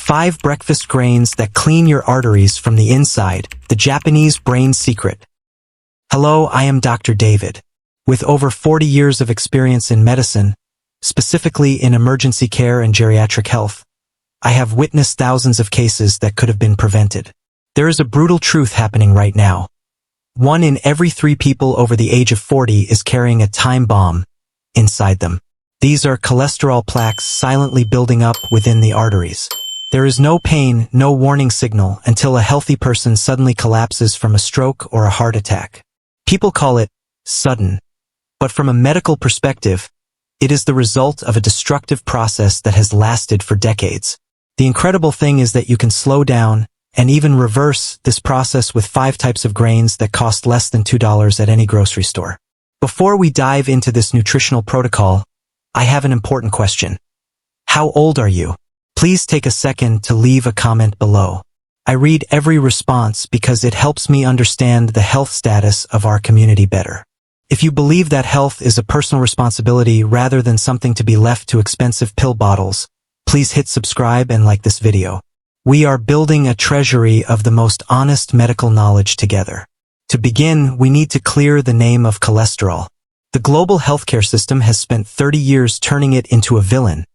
5 breakfast grains that clean your arteries from the inside, the Japanese brain secret. Hello, I am Dr. David. With over 40 years of experience in medicine, specifically in emergency care and geriatric health, I have witnessed thousands of cases that could have been prevented. There is a brutal truth happening right now. 1 in every 3 people over the age of 40 is carrying a time bomb inside them. These are cholesterol plaques silently building up within the arteries. There is no pain, no warning signal until a healthy person suddenly collapses from a stroke or a heart attack. People call it sudden, but from a medical perspective, it is the result of a destructive process that has lasted for decades. The incredible thing is that you can slow down and even reverse this process with 5 types of grains that cost less than $2 at any grocery store. Before we dive into this nutritional protocol, I have an important question. How old are you? Please take a second to leave a comment below. I read every response because it helps me understand the health status of our community better. If you believe that health is a personal responsibility rather than something to be left to expensive pill bottles, please hit subscribe and like this video. We are building a treasury of the most honest medical knowledge together. To begin, we need to clear the name of cholesterol. The global healthcare system has spent 30 years turning it into a villain.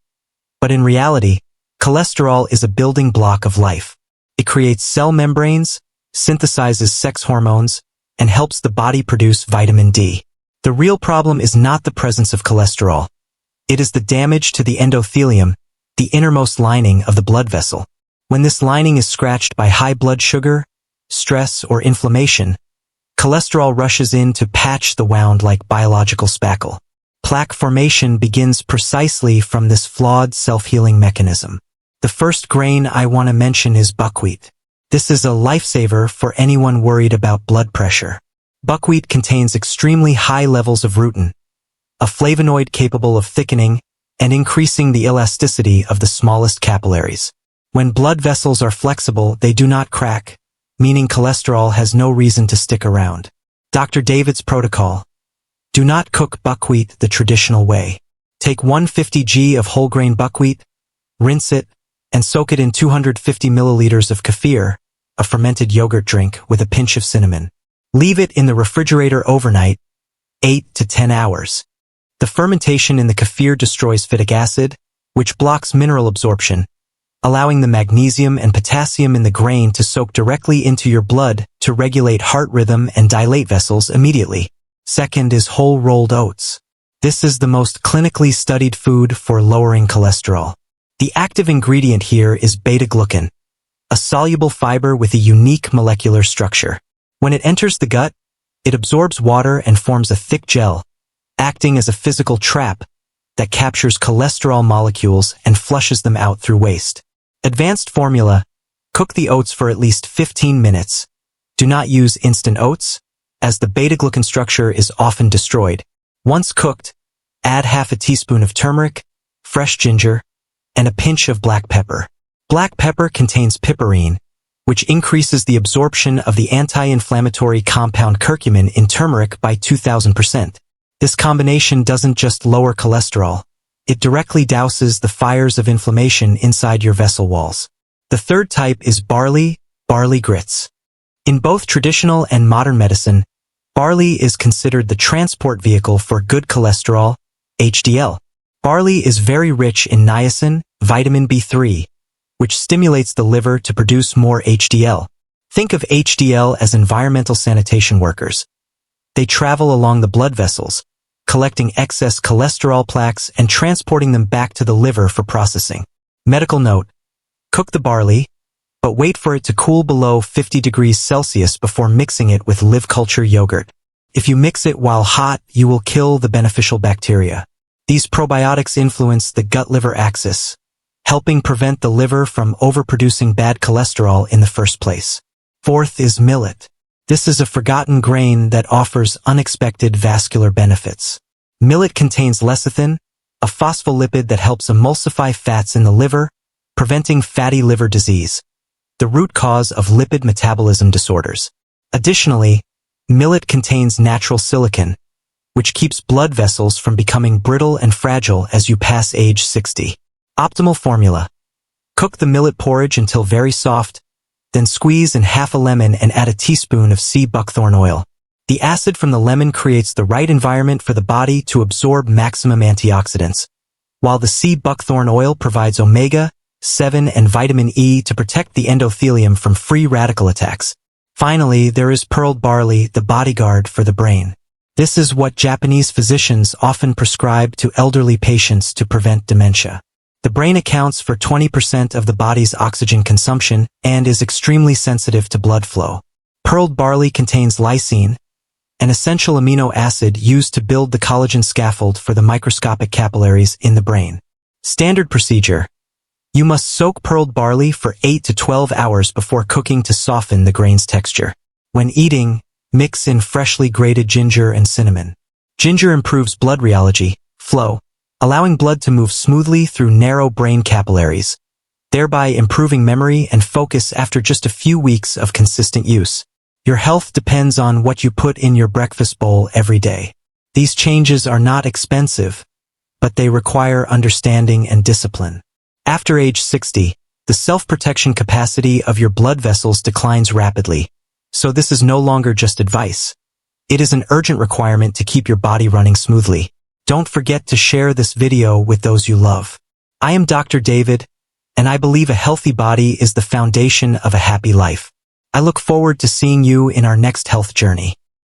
But in reality, cholesterol is a building block of life. It creates cell membranes, synthesizes sex hormones, and helps the body produce vitamin D. The real problem is not the presence of cholesterol. It is the damage to the endothelium, the innermost lining of the blood vessel. When this lining is scratched by high blood sugar, stress, or inflammation, cholesterol rushes in to patch the wound like biological spackle. Plaque formation begins precisely from this flawed self-healing mechanism. The first grain I want to mention is buckwheat. This is a lifesaver for anyone worried about blood pressure. Buckwheat contains extremely high levels of rutin, a flavonoid capable of thickening and increasing the elasticity of the smallest capillaries. When blood vessels are flexible, they do not crack, meaning cholesterol has no reason to stick around. Dr. David's protocol. Do not cook buckwheat the traditional way. Take 150 g of whole grain buckwheat, rinse it, and soak it in 250 milliliters of kefir, a fermented yogurt drink with a pinch of cinnamon. Leave it in the refrigerator overnight, 8 to 10 hours. The fermentation in the kefir destroys phytic acid, which blocks mineral absorption, allowing the magnesium and potassium in the grain to soak directly into your blood to regulate heart rhythm and dilate vessels immediately. Second is whole rolled oats. This is the most clinically studied food for lowering cholesterol. The active ingredient here is beta-glucan, a soluble fiber with a unique molecular structure. When it enters the gut, it absorbs water and forms a thick gel, acting as a physical trap that captures cholesterol molecules and flushes them out through waste. Advanced formula. Cook the oats for at least 15 minutes. Do not use instant oats, as the beta-glucan structure is often destroyed. Once cooked, add half a teaspoon of turmeric, fresh ginger, and a pinch of black pepper. Black pepper contains piperine, which increases the absorption of the anti-inflammatory compound curcumin in turmeric by 2,000%. This combination doesn't just lower cholesterol, it directly douses the fires of inflammation inside your vessel walls. The third type is barley grits. In both traditional and modern medicine, barley is considered the transport vehicle for good cholesterol, HDL. Barley is very rich in niacin, vitamin B3, which stimulates the liver to produce more HDL. Think of HDL as environmental sanitation workers. They travel along the blood vessels, collecting excess cholesterol plaques and transporting them back to the liver for processing. Medical note: cook the barley, but wait for it to cool below 50 degrees Celsius before mixing it with live culture yogurt. If you mix it while hot, you will kill the beneficial bacteria. These probiotics influence the gut-liver axis, helping prevent the liver from overproducing bad cholesterol in the first place. Fourth is millet. This is a forgotten grain that offers unexpected vascular benefits. Millet contains lecithin, a phospholipid that helps emulsify fats in the liver, preventing fatty liver disease, the root cause of lipid metabolism disorders. Additionally, millet contains natural silicon, which keeps blood vessels from becoming brittle and fragile as you pass age 60. Optimal formula. Cook the millet porridge until very soft, then squeeze in half a lemon and add a teaspoon of sea buckthorn oil. The acid from the lemon creates the right environment for the body to absorb maximum antioxidants, while the sea buckthorn oil provides omega-7 and vitamin E to protect the endothelium from free radical attacks. Finally, there is pearled barley, the bodyguard for the brain. This is what Japanese physicians often prescribe to elderly patients to prevent dementia. The brain accounts for 20% of the body's oxygen consumption and is extremely sensitive to blood flow. Pearled barley contains lysine, an essential amino acid used to build the collagen scaffold for the microscopic capillaries in the brain. Standard procedure: you must soak pearled barley for 8 to 12 hours before cooking to soften the grain's texture. When eating, mix in freshly grated ginger and cinnamon. Ginger improves blood rheology, flow, allowing blood to move smoothly through narrow brain capillaries, thereby improving memory and focus after just a few weeks of consistent use. Your health depends on what you put in your breakfast bowl every day. These changes are not expensive, but they require understanding and discipline. After age 60, the self-protection capacity of your blood vessels declines rapidly, so this is no longer just advice. It is an urgent requirement to keep your body running smoothly. Don't forget to share this video with those you love. I am Dr. David, and I believe a healthy body is the foundation of a happy life. I look forward to seeing you in our next health journey.